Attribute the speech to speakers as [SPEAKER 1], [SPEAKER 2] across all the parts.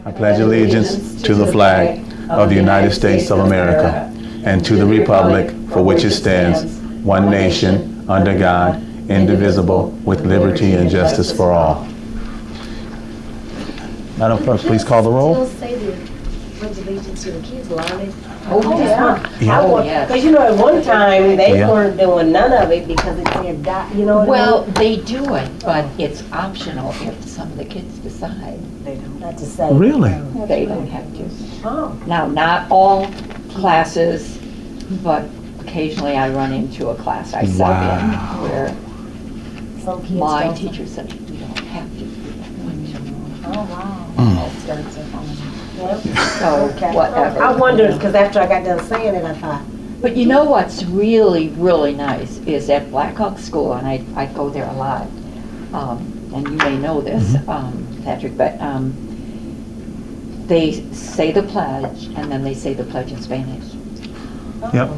[SPEAKER 1] I pledge allegiance to the flag of the United States of America and to the republic for which it stands, one nation, under God, indivisible, with liberty and justice for all. Madam Clerk, please call the roll.
[SPEAKER 2] Still say the pledge of allegiance to the kids, learning.
[SPEAKER 3] Yeah. Because you know, at one time, they weren't doing none of it because it said, you know what
[SPEAKER 4] Well,
[SPEAKER 3] I mean?
[SPEAKER 4] they do it, but it's optional if some of the kids decide.
[SPEAKER 3] They don't have to say.
[SPEAKER 1] Really?
[SPEAKER 4] They don't have to.
[SPEAKER 3] Oh.
[SPEAKER 4] Now, not all classes, but occasionally I run into a class I sub in where
[SPEAKER 3] Some kids
[SPEAKER 4] my
[SPEAKER 3] don't.
[SPEAKER 4] teacher said, you don't have to.
[SPEAKER 3] Oh, wow.
[SPEAKER 4] So,
[SPEAKER 3] Okay.
[SPEAKER 4] whatever.
[SPEAKER 3] I wondered, because after I got done saying it, I thought,
[SPEAKER 4] But you know what's really, really nice is at Black Hawk School, and I go there a lot, and you may know this, Patrick, but they say the pledge, and then they say the pledge in Spanish.
[SPEAKER 1] Yep.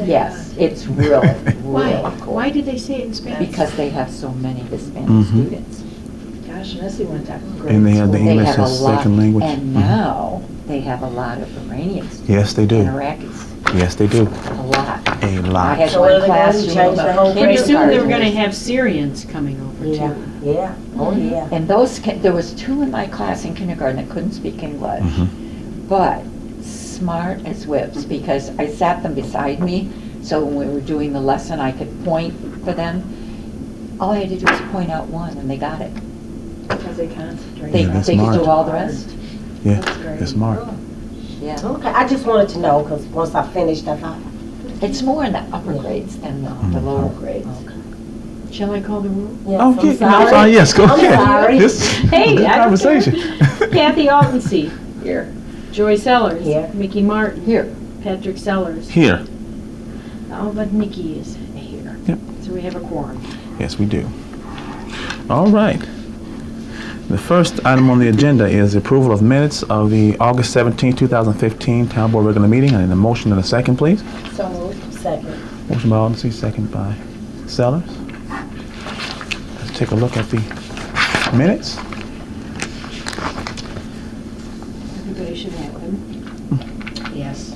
[SPEAKER 4] Yes, it's really,
[SPEAKER 2] Why?
[SPEAKER 4] really cool.
[SPEAKER 2] Why did they say it in Spanish?
[SPEAKER 4] Because they have so many Hispanic students.
[SPEAKER 2] Gosh, Missy went to grade
[SPEAKER 1] And they have the
[SPEAKER 2] school.
[SPEAKER 1] English
[SPEAKER 4] have a
[SPEAKER 1] as
[SPEAKER 4] lot,
[SPEAKER 1] second language.
[SPEAKER 4] and now they have a lot of Iranian students.
[SPEAKER 1] Yes, they do.
[SPEAKER 4] And Iraqis,
[SPEAKER 1] Yes, they do.
[SPEAKER 4] a lot.
[SPEAKER 1] A
[SPEAKER 4] I
[SPEAKER 1] lot.
[SPEAKER 4] had
[SPEAKER 3] So
[SPEAKER 4] one
[SPEAKER 3] are they going to
[SPEAKER 4] classroom
[SPEAKER 3] change the whole
[SPEAKER 4] of
[SPEAKER 2] Pretty soon they were
[SPEAKER 4] kindergartners.
[SPEAKER 2] going to have Syrians coming over
[SPEAKER 3] yeah,
[SPEAKER 2] too.
[SPEAKER 3] yeah, oh, yeah.
[SPEAKER 4] And those, there was 2 in my class in kindergarten that couldn't speak English, but smart as whips, because I sat them beside me, so when we were doing the lesson, I could point for them. All I had to do was point out one, and they got it.
[SPEAKER 2] Because they concentrate.
[SPEAKER 4] They,
[SPEAKER 1] Yeah, that's
[SPEAKER 4] they could do
[SPEAKER 1] smart.
[SPEAKER 4] all the rest.
[SPEAKER 1] Yeah,
[SPEAKER 2] That's great.
[SPEAKER 1] they're smart.
[SPEAKER 4] Yeah.
[SPEAKER 3] Okay, I just wanted to know, because once I finished, I thought,
[SPEAKER 4] It's more in the upper grades than the lower grades.
[SPEAKER 2] Shall I call the roll?
[SPEAKER 3] yes,
[SPEAKER 1] Oh,
[SPEAKER 3] I'm
[SPEAKER 1] yeah,
[SPEAKER 3] sorry.
[SPEAKER 1] yes, go
[SPEAKER 3] I'm
[SPEAKER 1] ahead.
[SPEAKER 3] sorry.
[SPEAKER 1] This
[SPEAKER 2] Hey,
[SPEAKER 1] good
[SPEAKER 2] I don't
[SPEAKER 1] conversation.
[SPEAKER 2] Kathy Altensee.
[SPEAKER 4] Here.
[SPEAKER 2] Joy Sellers.
[SPEAKER 3] Here.
[SPEAKER 2] Mickey Martin.
[SPEAKER 4] Here.
[SPEAKER 2] Patrick Sellers.
[SPEAKER 1] Here.
[SPEAKER 2] All but Nikki is here.
[SPEAKER 1] Yep.
[SPEAKER 2] So we have a quorum.
[SPEAKER 1] Yes, we do. All right. The first item on the agenda is the approval of minutes of the August 17, 2015 Town Board regular meeting. I need a motion and a second, please.
[SPEAKER 3] So moved. Second.
[SPEAKER 1] Motion by Alden, second by Sellers. Let's take a look at the minutes.
[SPEAKER 2] Everybody should have them. Yes.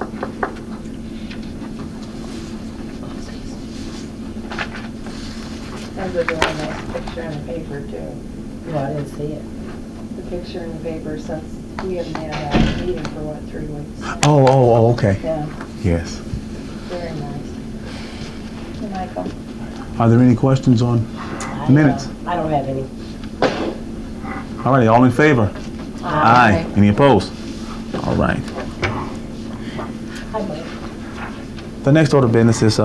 [SPEAKER 5] And they're doing that picture in the paper too.
[SPEAKER 3] No, I didn't see it.
[SPEAKER 5] The picture in the paper since we haven't had a meeting for 3 weeks.
[SPEAKER 1] Oh, okay.
[SPEAKER 5] Yeah,
[SPEAKER 1] Yes.
[SPEAKER 5] very nice. And Michael.
[SPEAKER 1] Are there any questions on the minutes?
[SPEAKER 3] I don't have any.
[SPEAKER 1] All right, all in favor? Aye. Any opposed? All right.
[SPEAKER 3] Hi, Mike.
[SPEAKER 1] The next order of business is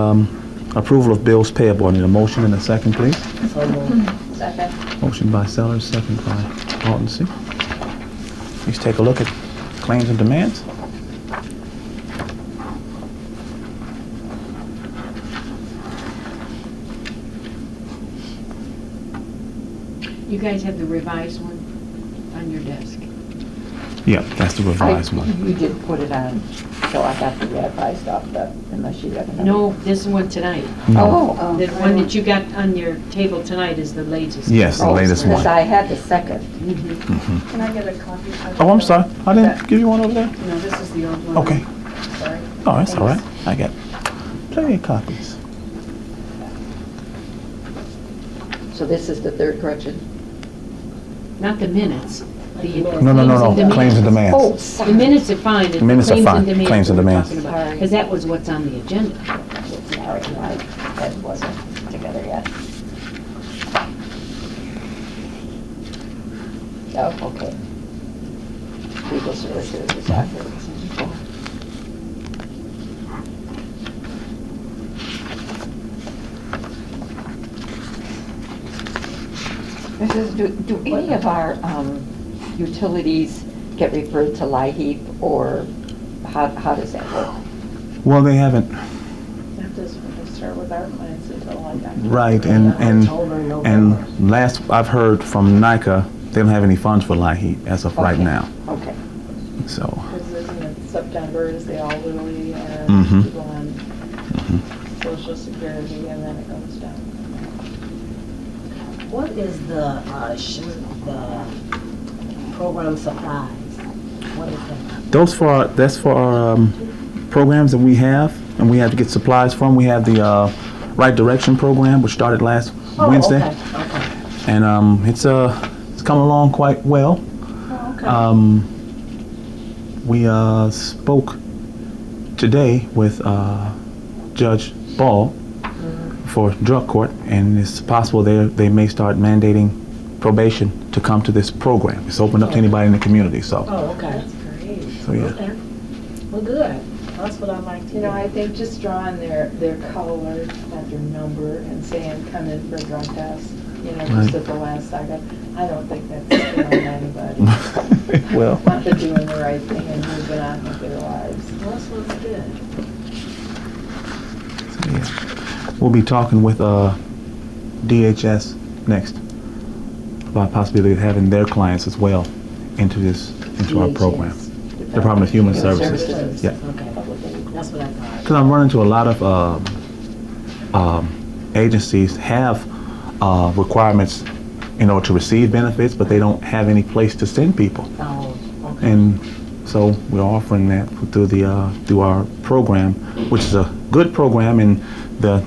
[SPEAKER 1] approval of bills payable. I need a motion and a second, please.
[SPEAKER 3] So moved.
[SPEAKER 5] Second.
[SPEAKER 1] Motion by Sellers, second by Alden. Please take a look at claims and demands.
[SPEAKER 2] You guys have the revised one on your desk.
[SPEAKER 1] Yeah, that's the revised one.
[SPEAKER 4] You did put it on, so I got the revised off the, unless you got another.
[SPEAKER 2] No, this one tonight.
[SPEAKER 1] No.
[SPEAKER 4] Oh.
[SPEAKER 2] The one that you got on your table tonight is the latest.
[SPEAKER 1] Yes, the latest
[SPEAKER 4] Because
[SPEAKER 1] one.
[SPEAKER 4] I had the second.
[SPEAKER 5] Can I get a copy?
[SPEAKER 1] Oh, I'm sorry. I didn't give you one over there?
[SPEAKER 2] No, this is the old one.
[SPEAKER 1] Okay.
[SPEAKER 5] Sorry.
[SPEAKER 1] Oh, that's all right. I got plenty of copies.
[SPEAKER 4] So this is the third correction?
[SPEAKER 2] Not the minutes. The
[SPEAKER 1] No. Claims and demands.
[SPEAKER 4] Oh,
[SPEAKER 2] The
[SPEAKER 4] sorry.
[SPEAKER 2] minutes are fine. It's
[SPEAKER 1] The minutes are
[SPEAKER 2] claims
[SPEAKER 1] fine.
[SPEAKER 2] and demands
[SPEAKER 1] Claims and
[SPEAKER 2] we're
[SPEAKER 1] demands.
[SPEAKER 2] talking about,
[SPEAKER 4] All right.
[SPEAKER 2] because that was what's on the agenda.
[SPEAKER 4] Sorry, my head wasn't together yet. Oh, okay. Legal services is accurate. This is, do any of our utilities get referred to LIHEAP, or how does that work?
[SPEAKER 1] Well, they haven't.
[SPEAKER 5] That doesn't start with our plans until I got.
[SPEAKER 1] Right, and last I've heard from NICA, they don't have any funds for LIHEAP as of right
[SPEAKER 4] Okay.
[SPEAKER 1] now.
[SPEAKER 4] Okay.
[SPEAKER 1] So,
[SPEAKER 5] Because isn't it September is the elderly and
[SPEAKER 1] Mhm.
[SPEAKER 5] people on Social Security and then it goes down.
[SPEAKER 3] What is the program supplies. What is that?
[SPEAKER 1] That's for our programs that we have, and we have to get supplies from. We have the Right Direction program, which started last Wednesday,
[SPEAKER 3] Okay.
[SPEAKER 1] and it's coming along quite well.
[SPEAKER 3] Oh, okay.
[SPEAKER 1] We spoke today with Judge Ball for drug court, and it's possible they may start mandating probation to come to this program. It's opened up to anybody in the community. So,
[SPEAKER 3] Oh, okay.
[SPEAKER 5] That's great.
[SPEAKER 1] so yeah.
[SPEAKER 3] Okay. Well, good. That's what I like to
[SPEAKER 5] You know,
[SPEAKER 3] do.
[SPEAKER 5] I think just drawing their color at their number and saying, come in for a drug test, you know,
[SPEAKER 1] Right.
[SPEAKER 5] just at the last second, I don't think that's scaring anybody.
[SPEAKER 1] Well,
[SPEAKER 5] Want to doing the right thing and moving on with their lives.
[SPEAKER 3] Well, that sounds good.
[SPEAKER 1] yeah. We'll be talking with DHS next about possibility of having their clients as well into our program. Department of Human Services. Yeah.
[SPEAKER 3] Okay. That's what I thought.
[SPEAKER 1] Because I'm running into a lot of agencies have requirements in order to receive benefits, but they don't have any place to send people.
[SPEAKER 3] Oh, okay.
[SPEAKER 1] And so we're offering that through our program, which is a good program, and the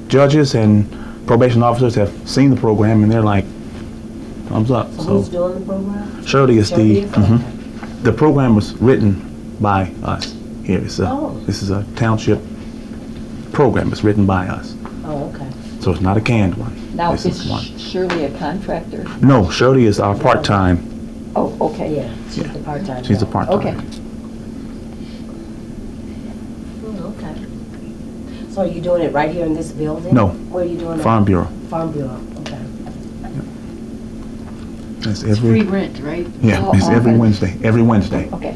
[SPEAKER 1] judges and probation officers have seen the program and they're like, thumbs up.
[SPEAKER 3] So who's doing the program?
[SPEAKER 1] Shirley is
[SPEAKER 3] Shirley is? Okay.
[SPEAKER 1] the program was written by us here.
[SPEAKER 3] Oh.
[SPEAKER 1] This is a township program. It's written by us.
[SPEAKER 3] Oh, okay.
[SPEAKER 1] So it's not a canned one.
[SPEAKER 4] Now,
[SPEAKER 1] This
[SPEAKER 4] is
[SPEAKER 1] one.
[SPEAKER 4] Shirley a contractor?
[SPEAKER 1] No, Shirley is our part-time.
[SPEAKER 4] Oh, okay.
[SPEAKER 3] Yeah, she's
[SPEAKER 1] Yeah.
[SPEAKER 3] the part-time.
[SPEAKER 1] She's a
[SPEAKER 3] job.
[SPEAKER 1] part-time.
[SPEAKER 4] Okay.
[SPEAKER 3] Oh, okay. So are you doing it right here in this building?
[SPEAKER 1] No.
[SPEAKER 3] Where are you doing it?
[SPEAKER 1] Farm Bureau.
[SPEAKER 3] Farm Bureau, okay.
[SPEAKER 1] It's
[SPEAKER 2] It's free rent, right?
[SPEAKER 1] Yeah, it's every
[SPEAKER 4] often?
[SPEAKER 1] Wednesday. Every Wednesday.
[SPEAKER 4] Okay.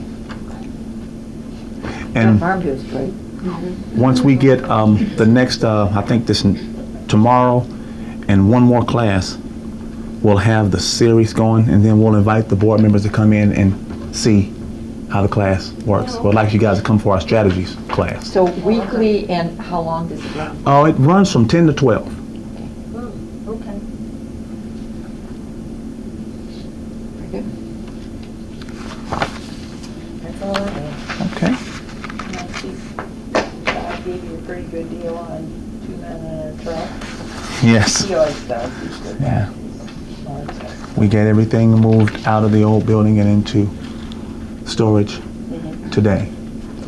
[SPEAKER 1] And
[SPEAKER 4] Farm Bureau's great.
[SPEAKER 1] once we get the next, I think tomorrow, and one more class, we'll have the series going, and then we'll invite the board members to come in and see how the class works. We'd like you guys to come for our strategies class.
[SPEAKER 4] So weekly, and how long does it run?
[SPEAKER 1] Oh, it runs from 10 to 12.
[SPEAKER 3] Oh, okay.
[SPEAKER 4] Very good.
[SPEAKER 3] That's all I have.
[SPEAKER 1] Okay.
[SPEAKER 5] And I see, I gave you a pretty good deal on 2 men in a truck.
[SPEAKER 1] Yes.
[SPEAKER 5] He always does, he's good.
[SPEAKER 1] Yeah.
[SPEAKER 5] He's
[SPEAKER 1] We get everything moved out of the old building and into storage today.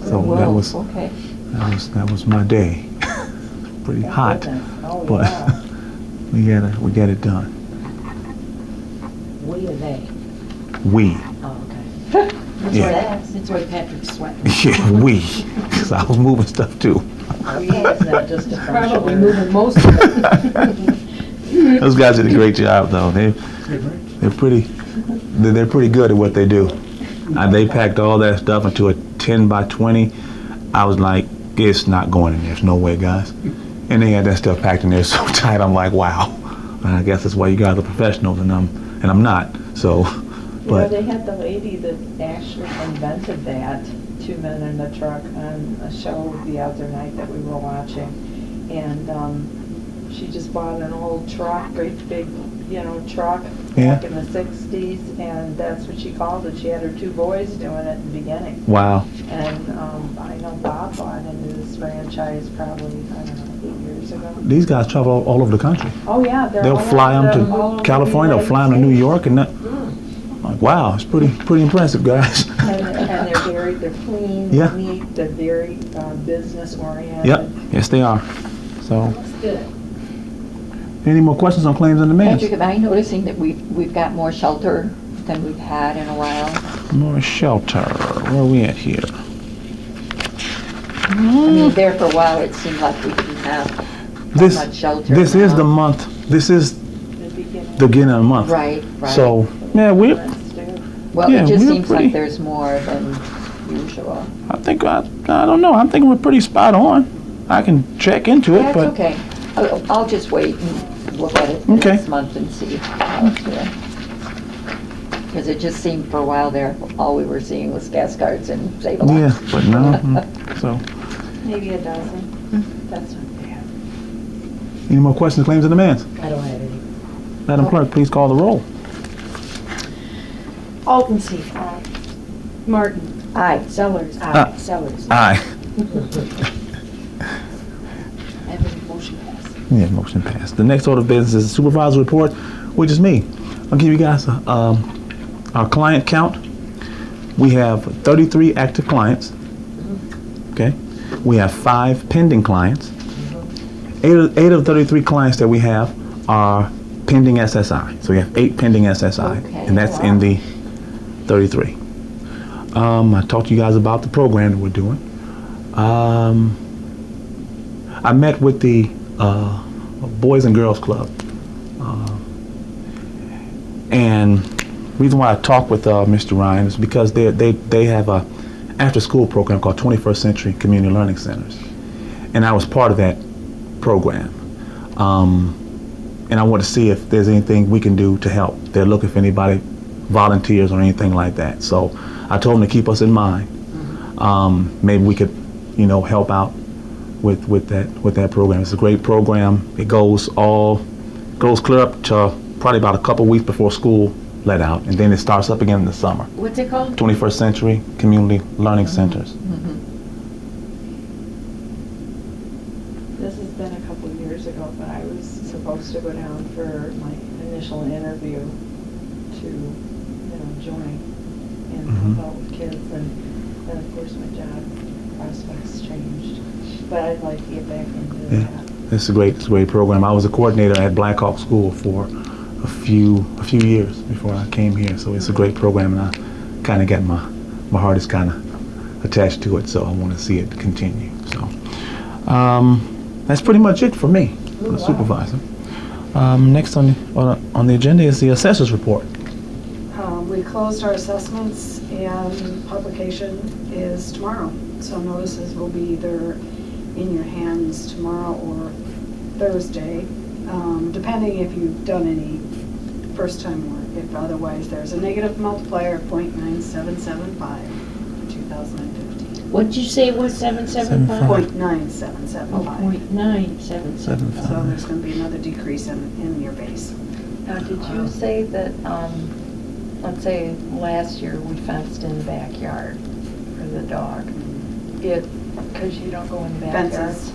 [SPEAKER 1] So
[SPEAKER 4] Whoa,
[SPEAKER 1] that was
[SPEAKER 4] okay.
[SPEAKER 1] my day. Pretty
[SPEAKER 5] Thank
[SPEAKER 1] hot,
[SPEAKER 5] goodness. Oh,
[SPEAKER 1] but
[SPEAKER 5] yeah.
[SPEAKER 1] we get it done.
[SPEAKER 3] We or they?
[SPEAKER 1] We.
[SPEAKER 3] Oh, okay.
[SPEAKER 1] Yeah.
[SPEAKER 2] That's why Patrick's sweating.
[SPEAKER 1] Yeah, we. Because I was moving stuff too.
[SPEAKER 5] It's not just a
[SPEAKER 2] Probably
[SPEAKER 5] function.
[SPEAKER 2] moving most of it.
[SPEAKER 1] Those guys did a great job, though. They're pretty good at what they do. They packed all that stuff into a 10 by 20. I was like, it's not going in there. There's no way, guys. And they had that stuff packed in there so tight. I'm like, wow. And I guess that's why you guys are professionals, and I'm not. So,
[SPEAKER 5] You know,
[SPEAKER 1] but
[SPEAKER 5] they had the lady that actually invented that, 2 men in a truck, on a show the other night that we were watching. And she just bought an old truck, great big, truck
[SPEAKER 1] Yeah.
[SPEAKER 5] back in the 60s, and that's what she called it. She had her 2 boys doing it in the beginning.
[SPEAKER 1] wow.
[SPEAKER 5] And I know Bob bought into this franchise probably, I don't know, 8 years ago.
[SPEAKER 1] These guys travel all over the country.
[SPEAKER 5] Oh, yeah.
[SPEAKER 1] They'll fly them to California. They'll fly them to New York, and that. Like, wow, it's pretty impressive, guys.
[SPEAKER 5] And they're clean,
[SPEAKER 1] Yeah.
[SPEAKER 5] neat, they're very business oriented.
[SPEAKER 1] Yep. Yes, they are. So,
[SPEAKER 3] That's good.
[SPEAKER 1] any more questions on claims and demands?
[SPEAKER 4] Patrick, am I noticing that we've got more shelter than we've had in a while?
[SPEAKER 1] More shelter. Where are we at here?
[SPEAKER 4] I mean, there for a while, it seemed like we didn't have
[SPEAKER 1] This
[SPEAKER 4] much shelter.
[SPEAKER 1] this is the
[SPEAKER 4] now.
[SPEAKER 1] month. This is
[SPEAKER 5] The beginning.
[SPEAKER 1] the beginning of the month.
[SPEAKER 4] Right, right.
[SPEAKER 1] So yeah,
[SPEAKER 4] Well,
[SPEAKER 1] yeah,
[SPEAKER 4] it just
[SPEAKER 1] we're
[SPEAKER 4] seems
[SPEAKER 1] pretty-
[SPEAKER 4] like there's more than usual.
[SPEAKER 1] I think I don't know. I'm thinking we're pretty spot on. I can check into it,
[SPEAKER 4] That's
[SPEAKER 1] but
[SPEAKER 4] okay. I'll just wait and look at it
[SPEAKER 1] Okay.
[SPEAKER 4] next month and see how it's doing. Because it just seemed for a while there, all we were seeing was gas cards and Save-A-Lot.
[SPEAKER 1] yeah, but no. So,
[SPEAKER 5] Maybe a dozen. That's not bad.
[SPEAKER 1] any more questions, claims, and demands?
[SPEAKER 3] I don't have any.
[SPEAKER 1] Madam Clerk, please call the roll.
[SPEAKER 2] Altenstein. Martin.
[SPEAKER 4] Aye.
[SPEAKER 2] Sellers.
[SPEAKER 1] Aye.
[SPEAKER 2] Sellers.
[SPEAKER 1] Aye.
[SPEAKER 2] And the motion passed.
[SPEAKER 1] Yeah, motion passed. The next order of business is the Supervisor Report, which is me. I'll give you guys our client count. We have 33 active clients. Okay. We have 5 pending clients. 8 of 33 clients that we have are pending SSI. So we have 8 pending SSI,
[SPEAKER 4] Okay,
[SPEAKER 1] and that's in the 33. I talked to you guys about the program that we're doing. I met with the Boys and Girls Club, and reason why I talked with Mr. Ryan is because they have a after-school program called 21st Century Community Learning Centers, and I was part of that program. And I want to see if there's anything we can do to help. They're looking for anybody, volunteers or anything like that. So I told them to keep us in mind. Maybe we could, help out with that program. It's a great program. It goes clear up to probably about a couple weeks before school let out, and then it starts up again in the summer.
[SPEAKER 2] What's it called?
[SPEAKER 1] 21st Century Community Learning Centers.
[SPEAKER 5] This has been a couple of years ago, but I was supposed to go down for my initial interview to, join and help out with kids, and then of course my job prospects changed. But I'd like to get back into that.
[SPEAKER 1] It's a great program. I was a coordinator at Black Hawk School for a few years before I came here, so it's a great program, and I kind of got my heart is kind of attached to it, so I want to see it continue. So that's pretty much it for me, for the supervisor. Next on the agenda is the Assessor's Report.
[SPEAKER 6] We closed our assessments and publication is tomorrow. So notices will be either in your hands tomorrow or Thursday, depending if you've done any first-time work. If otherwise, there's a negative multiplier of 0.9775 for 2015.
[SPEAKER 2] What'd you say it was, 775?
[SPEAKER 6] 0.9775.
[SPEAKER 2] 0.977.
[SPEAKER 6] So there's going to be another decrease in your base.
[SPEAKER 5] Now, did you say that, let's say last year we fenced in the backyard for the dog? Because you don't go in the backyard?
[SPEAKER 6] Fences.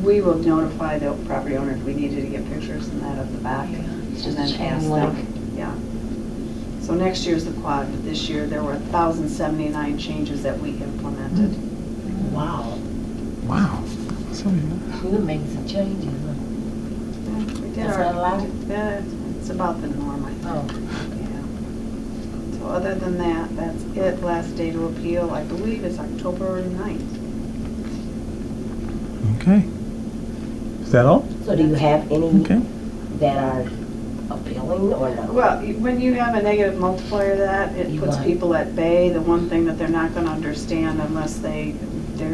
[SPEAKER 6] We will notify the property owner if we needed to get pictures and that of the back.
[SPEAKER 5] Yeah.
[SPEAKER 6] And then ask them. Yeah. So next year's the quad, but this year there were 1,079 changes that we implemented.
[SPEAKER 3] Wow.
[SPEAKER 1] Wow.
[SPEAKER 3] You made some changes.
[SPEAKER 6] Yeah, we did
[SPEAKER 3] That's
[SPEAKER 6] our,
[SPEAKER 3] not a lot?
[SPEAKER 6] it's about the norm, I think.
[SPEAKER 3] Oh.
[SPEAKER 6] Yeah. So other than that, that's it. Last day to appeal, I believe, is October 9th.
[SPEAKER 1] Okay. Is that all?
[SPEAKER 3] So do you have any
[SPEAKER 1] Okay.
[SPEAKER 3] that are appealing or no?
[SPEAKER 6] Well, when you have a negative multiplier to that, it puts
[SPEAKER 3] Right.
[SPEAKER 6] people at bay. The one thing that they're not going to understand unless they're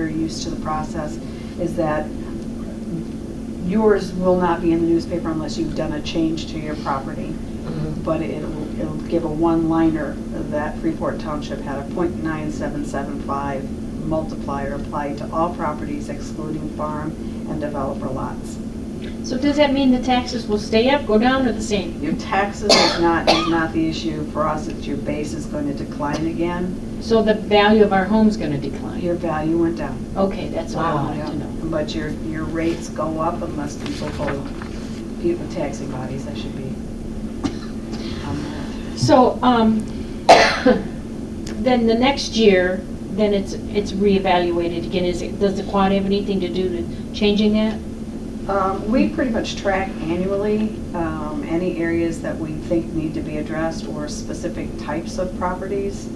[SPEAKER 6] used to the process is that yours will not be in the newspaper unless you've done a change to your property. But it'll give a one-liner that Freeport Township had a 0.9775 multiplier applied to all properties excluding farm and developer lots.
[SPEAKER 2] So does that mean the taxes will stay up, go down, or the same?
[SPEAKER 6] Your taxes is not the issue. For us, it's your base is going to decline again.
[SPEAKER 2] So the value of our home's gonna decline?
[SPEAKER 6] Your value went down.
[SPEAKER 2] Okay, that's what I wanted
[SPEAKER 6] Yeah.
[SPEAKER 2] to know.
[SPEAKER 6] But your rates go up unless people taxing bodies, I should be.
[SPEAKER 2] So, then the next year, then it's reevaluated again. Does the quad have anything to do to changing that?
[SPEAKER 6] We pretty much track annually any areas that we think need to be addressed or specific types of properties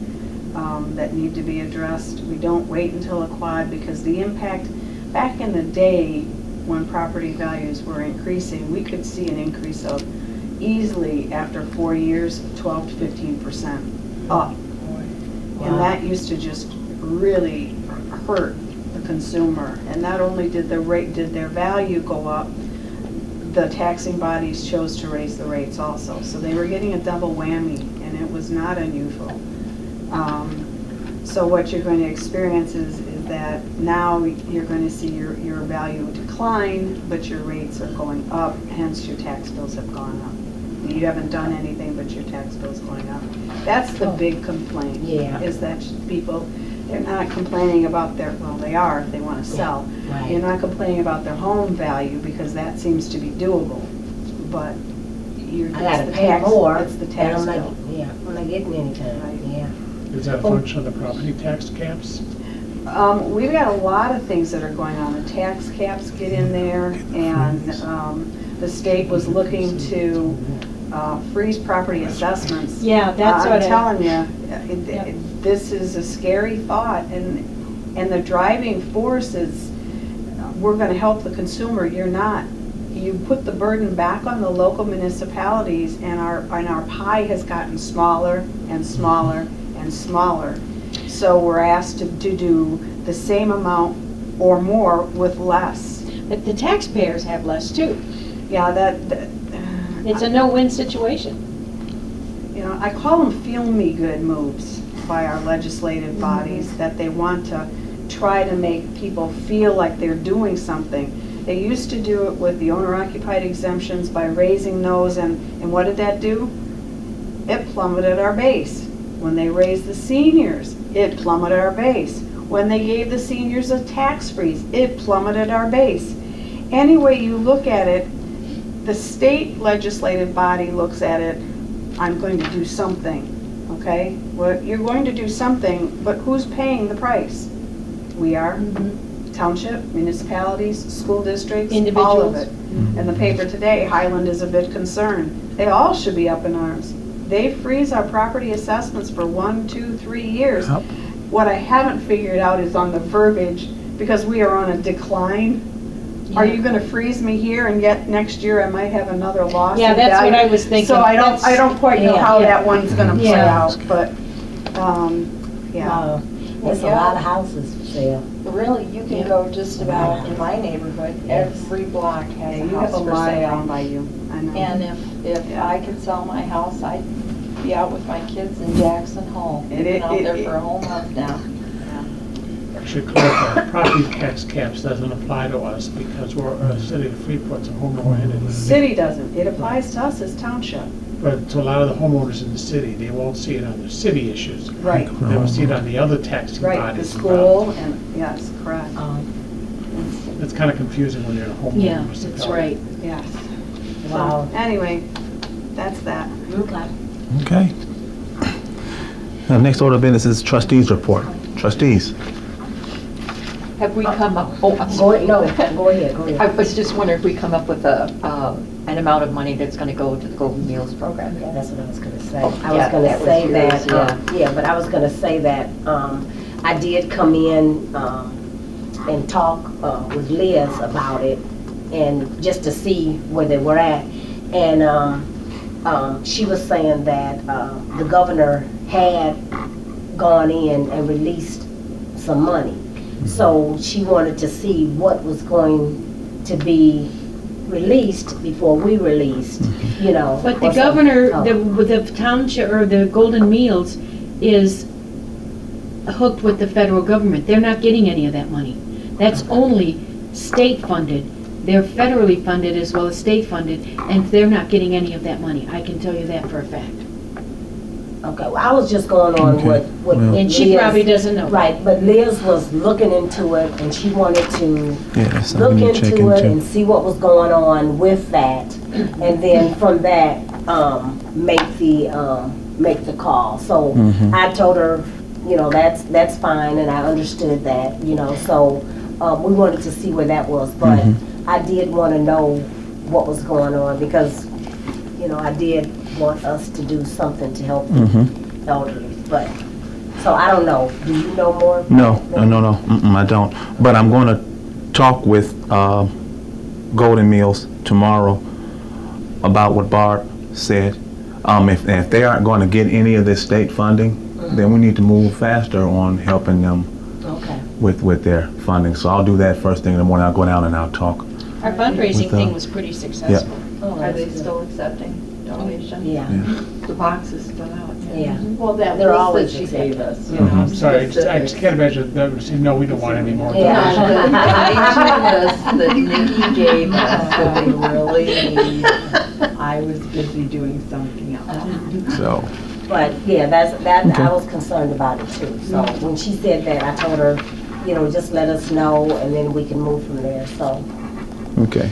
[SPEAKER 6] that need to be addressed. We don't wait until a quad because the impact, back in the day when property values were increasing, we could see an increase of easily after 4 years, 12 to 15% up. And that used to just really hurt the consumer. And not only did their value go up, the taxing bodies chose to raise the rates also. So they were getting a double whammy, and it was not unusual. So what you're going to experience is that now you're going to see your value decline, but your rates are going up, hence your tax bills have gone up. you haven't done anything, but your tax bill's going up. That's the big complaint.
[SPEAKER 3] Yeah.
[SPEAKER 6] Is that people, they're not complaining about their, well, they are if they want to sell.
[SPEAKER 3] Right.
[SPEAKER 6] You're not complaining about their home value because that seems to be doable, but
[SPEAKER 3] I gotta pay more.
[SPEAKER 6] It's the
[SPEAKER 3] and
[SPEAKER 6] tax
[SPEAKER 3] I'm not,
[SPEAKER 6] bill.
[SPEAKER 3] yeah, I'm not getting anything,
[SPEAKER 6] Right.
[SPEAKER 3] yeah.
[SPEAKER 7] Is that a function of the property tax caps?
[SPEAKER 6] We've got a lot of things that are going on. The tax caps get in there, and the state was looking to freeze property assessments.
[SPEAKER 2] Yeah, that's what
[SPEAKER 6] I'm telling you, this is a scary thought, and the driving force is, we're gonna help the consumer. You're not. You put the burden back on the local municipalities, and our pie has gotten smaller and smaller and smaller. So we're asked to do the same amount or more with less.
[SPEAKER 2] But the taxpayers have less too.
[SPEAKER 6] Yeah,
[SPEAKER 2] It's a no-win situation.
[SPEAKER 6] you know, I call them feel-me-good moves by our legislative bodies, that they want to try to make people feel like they're doing something. They used to do it with the owner-occupied exemptions by raising those, and what did that do? It plummeted our base. When they raised the seniors, it plummeted our base. When they gave the seniors a tax freeze, it plummeted our base. Any way you look at it, the state legislative body looks at it, I'm going to do something, okay? Well, you're going to do something, but who's paying the price? We are. Township, municipalities, school districts, all of it. In the paper today, Highland is a bit concerned. They all should be up in arms. They freeze our property assessments for 1, 2, 3 years.
[SPEAKER 1] Yep.
[SPEAKER 6] What I haven't figured out is on the verbiage, because we are on a decline. Are you gonna freeze me here, and yet next year I might have another loss?
[SPEAKER 2] Yeah,
[SPEAKER 6] in
[SPEAKER 2] that's what
[SPEAKER 6] value?
[SPEAKER 2] I was thinking.
[SPEAKER 6] So I don't quite know how
[SPEAKER 2] Yeah.
[SPEAKER 6] that one's gonna play
[SPEAKER 2] Yeah.
[SPEAKER 6] out, but, yeah.
[SPEAKER 3] There's a lot of houses for sale.
[SPEAKER 5] Really, you can go just about in my neighborhood, every block has
[SPEAKER 6] Yeah,
[SPEAKER 5] a
[SPEAKER 6] you have
[SPEAKER 5] house
[SPEAKER 6] a
[SPEAKER 5] for
[SPEAKER 6] lot down
[SPEAKER 5] sale.
[SPEAKER 6] by you, I know.
[SPEAKER 5] And if
[SPEAKER 6] Yeah.
[SPEAKER 5] I could sell my house, I'd be out with my kids in Jackson Hole.
[SPEAKER 6] It-
[SPEAKER 5] Been out
[SPEAKER 6] it-
[SPEAKER 5] there
[SPEAKER 6] it-
[SPEAKER 5] for a whole month now.
[SPEAKER 7] I should clarify, property tax caps doesn't apply to us because we're a city of Freeport's a homeowner entity.
[SPEAKER 6] City doesn't, it applies to us as township.
[SPEAKER 7] But to a lot of the homeowners in the city, they won't see it on their city issues.
[SPEAKER 6] Right,
[SPEAKER 7] They will see it on the other taxing
[SPEAKER 6] right,
[SPEAKER 7] bodies
[SPEAKER 6] the
[SPEAKER 7] involved.
[SPEAKER 6] school, and, yes, correct,
[SPEAKER 7] It's kind of confusing when you're in a homeowner
[SPEAKER 2] Yeah,
[SPEAKER 7] municipality.
[SPEAKER 2] that's right.
[SPEAKER 6] yes.
[SPEAKER 3] Wow.
[SPEAKER 6] So, anyway, that's that.
[SPEAKER 3] Okay.
[SPEAKER 1] Okay. Next order of business is trustees report. Trustees.
[SPEAKER 4] Have we come up, oh, I'm
[SPEAKER 3] Go,
[SPEAKER 4] sorry.
[SPEAKER 3] no, go ahead, go
[SPEAKER 4] I
[SPEAKER 3] ahead.
[SPEAKER 4] was just wondering if we come up with an amount of money that's gonna go to the Golden Meals program.
[SPEAKER 3] Yeah, that's what I was gonna say.
[SPEAKER 4] Oh,
[SPEAKER 3] I was
[SPEAKER 4] yeah,
[SPEAKER 3] gonna
[SPEAKER 4] that was
[SPEAKER 3] say
[SPEAKER 4] yours,
[SPEAKER 3] that, yeah, but I was gonna say that, I did come in, and talk, with Liz about it, and just to see where they were at. And, she was saying that, the governor had gone in and released some money. So she wanted to see what was going to be released before we released, you know.
[SPEAKER 2] But the
[SPEAKER 3] or some-
[SPEAKER 2] governor,
[SPEAKER 3] oh.
[SPEAKER 2] the township, or the Golden Meals is hooked with the federal government. They're not getting any of that money. That's only state funded. They're federally funded as well as state funded, and they're not getting any of that money. I can tell you that for a fact.
[SPEAKER 3] Okay, well, I was just going on
[SPEAKER 1] Okay,
[SPEAKER 3] what
[SPEAKER 1] well-
[SPEAKER 2] And she
[SPEAKER 3] Liz-
[SPEAKER 2] probably doesn't know.
[SPEAKER 3] Right, but Liz was looking into it, and she wanted to
[SPEAKER 1] Yeah, that's something
[SPEAKER 3] look
[SPEAKER 1] we need to check
[SPEAKER 3] into it and
[SPEAKER 1] into.
[SPEAKER 3] see what was going on with that, and then from that, make the call. So
[SPEAKER 1] Mhm.
[SPEAKER 3] I told her, you know, that's fine, and I understood that, you know, so, we wanted to see where that was, but
[SPEAKER 1] Mhm.
[SPEAKER 3] I did want to know what was going on, because, you know, I did want us to do something to help
[SPEAKER 1] Mhm.
[SPEAKER 3] the elderly, but, so I don't know, do you know more?
[SPEAKER 1] No, I don't. But I'm going to talk with Golden Meals tomorrow about what Barb said. If they aren't going to get any of this state funding, then we need to move faster on helping them
[SPEAKER 3] Okay.
[SPEAKER 1] with their funding. So I'll do that first thing in the morning. I'll go down and I'll talk.
[SPEAKER 2] Our fundraising
[SPEAKER 1] With,
[SPEAKER 2] thing was pretty successful.
[SPEAKER 3] Oh,
[SPEAKER 5] Are
[SPEAKER 3] that's
[SPEAKER 5] they
[SPEAKER 3] good.
[SPEAKER 5] still accepting donations?
[SPEAKER 3] Yeah,
[SPEAKER 4] The box is still out.
[SPEAKER 3] yeah.
[SPEAKER 5] Well, that
[SPEAKER 3] They're
[SPEAKER 5] list
[SPEAKER 3] always
[SPEAKER 5] that she
[SPEAKER 3] accepting.
[SPEAKER 5] gave us, you
[SPEAKER 1] Mhm.
[SPEAKER 5] know.
[SPEAKER 7] I'm sorry, I just
[SPEAKER 5] specifics.
[SPEAKER 7] can't imagine them saying, no, we don't want any more.
[SPEAKER 3] Yeah.
[SPEAKER 5] The donation list that Nikki gave us that they really need, I I was busy doing something else.
[SPEAKER 1] So,
[SPEAKER 3] But, yeah, that,
[SPEAKER 1] Okay.
[SPEAKER 3] I was concerned about it too. So when she said that, I told her, you know, just let us know and then we can move from there, so.
[SPEAKER 1] okay.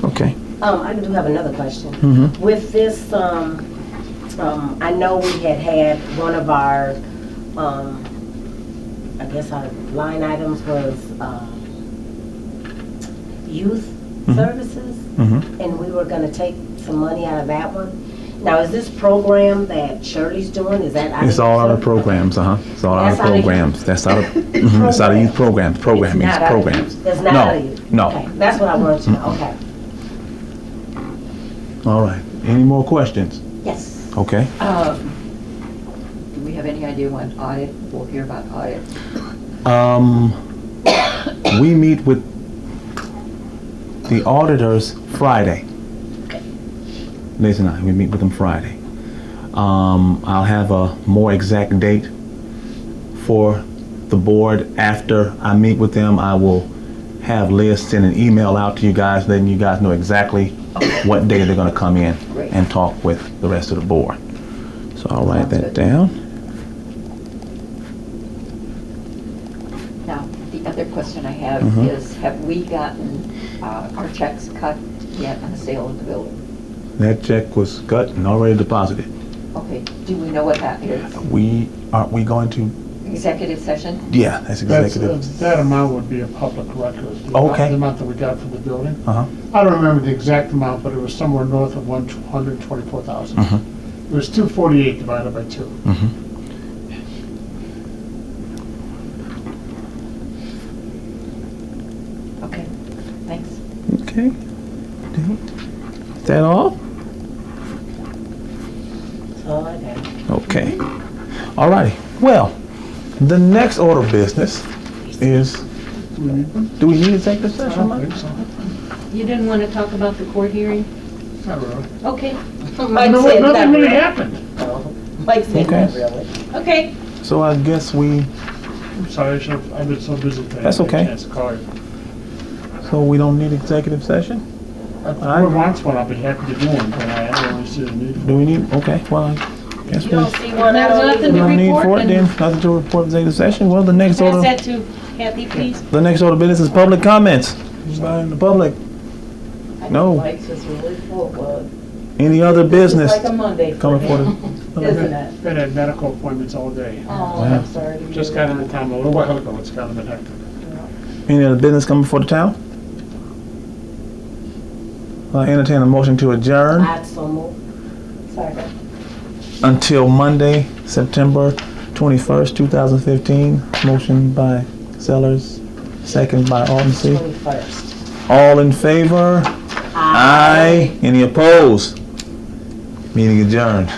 [SPEAKER 1] Okay.
[SPEAKER 3] I do have another question.
[SPEAKER 1] Mm-hmm.
[SPEAKER 3] With this, I know we had one of our, I guess our line items was, youth services,
[SPEAKER 1] Mm-hmm.
[SPEAKER 3] and we were gonna take some money out of that one. Now, is this program that Shirley's doing, is that?
[SPEAKER 1] It's all out of programs, It's all out of
[SPEAKER 3] That's out of
[SPEAKER 1] programs. That's out of, mhm, it's out of youth programs, programming,
[SPEAKER 3] It's not out of
[SPEAKER 1] programs.
[SPEAKER 3] youth. It's not
[SPEAKER 1] No,
[SPEAKER 3] out of youth.
[SPEAKER 1] no.
[SPEAKER 3] Okay, that's what I wanted to know, okay.
[SPEAKER 1] All right. Any more questions?
[SPEAKER 4] Yes.
[SPEAKER 1] Okay.
[SPEAKER 4] Do we have any idea when audit, we'll hear about audit?
[SPEAKER 1] We meet with the auditors Friday. Liz and I, we meet with them Friday. I'll have a more exact date for the board. After I meet with them, I will have Liz send an email out to you guys, letting you guys know exactly what day they're gonna come in
[SPEAKER 4] Great.
[SPEAKER 1] and talk with the rest of the board. So I'll write
[SPEAKER 4] Sounds
[SPEAKER 1] that
[SPEAKER 4] good.
[SPEAKER 1] down.
[SPEAKER 4] Now, the other question I have
[SPEAKER 1] Mhm.
[SPEAKER 4] is, have we gotten our checks cut yet on the sale of the building?
[SPEAKER 1] That check was cut and already deposited.
[SPEAKER 4] Okay, do we know what that is?
[SPEAKER 1] Aren't we going to,
[SPEAKER 4] Executive session?
[SPEAKER 1] yeah, that's executive.
[SPEAKER 7] That amount would be a public record.
[SPEAKER 1] Okay.
[SPEAKER 7] The amount that we got for the building.
[SPEAKER 1] Uh-huh.
[SPEAKER 7] I don't remember the exact amount, but it was somewhere north of 124,000.
[SPEAKER 1] Mhm.
[SPEAKER 7] It was 248 divided by 2.
[SPEAKER 1] Mhm.
[SPEAKER 4] Okay, thanks.
[SPEAKER 1] Okay. Is that all?
[SPEAKER 3] So, okay.
[SPEAKER 1] Okay. All righty. Well, the next order of business is,
[SPEAKER 7] Do we need one?
[SPEAKER 1] do we need executive
[SPEAKER 7] I
[SPEAKER 1] session,
[SPEAKER 7] don't
[SPEAKER 1] Mike?
[SPEAKER 7] think so.
[SPEAKER 2] You didn't want to talk about the court hearing?
[SPEAKER 7] Not really.
[SPEAKER 2] Okay,
[SPEAKER 3] Mike said not
[SPEAKER 7] Nothing really
[SPEAKER 3] really.
[SPEAKER 7] happened.
[SPEAKER 3] Mike said
[SPEAKER 1] Okay.
[SPEAKER 3] not really.
[SPEAKER 2] okay.
[SPEAKER 1] So I guess
[SPEAKER 7] I'm sorry, I've been so busy today.
[SPEAKER 1] That's
[SPEAKER 7] I didn't
[SPEAKER 1] okay.
[SPEAKER 7] get a chance to call you.
[SPEAKER 1] we don't need executive session?
[SPEAKER 7] If whoever wants one, I'll be happy to do one, but I don't really see the need for
[SPEAKER 1] Do we need, okay, well, I guess
[SPEAKER 3] You
[SPEAKER 1] we
[SPEAKER 3] don't see one
[SPEAKER 2] There's
[SPEAKER 3] out
[SPEAKER 2] nothing
[SPEAKER 1] we
[SPEAKER 2] to
[SPEAKER 1] don't need for
[SPEAKER 2] report,
[SPEAKER 1] it then.
[SPEAKER 2] then
[SPEAKER 1] Nothing to report executive session. Well, the next
[SPEAKER 2] pass
[SPEAKER 1] order,
[SPEAKER 2] that to Kathy, please.
[SPEAKER 1] the next order of business is public comments. Anybody in the public? No.
[SPEAKER 5] Mike's is really full, well,
[SPEAKER 1] Any other business
[SPEAKER 5] it's like a Monday for
[SPEAKER 1] coming for
[SPEAKER 5] him,
[SPEAKER 1] the,
[SPEAKER 5] isn't it?
[SPEAKER 7] Been at medical appointments all day.
[SPEAKER 5] Oh, I'm sorry to hear
[SPEAKER 7] Just got
[SPEAKER 5] that.
[SPEAKER 7] into town a little while ago, it's kind of been hectic.
[SPEAKER 1] any other business coming for the town? I entertain a motion to adjourn
[SPEAKER 3] I'd so move.
[SPEAKER 5] Second.
[SPEAKER 1] until Monday, September 21st, 2015. Motion by Sellers, second by Aldency.
[SPEAKER 3] 21st.
[SPEAKER 1] All in favor? Aye. Any opposed? Meeting adjourned.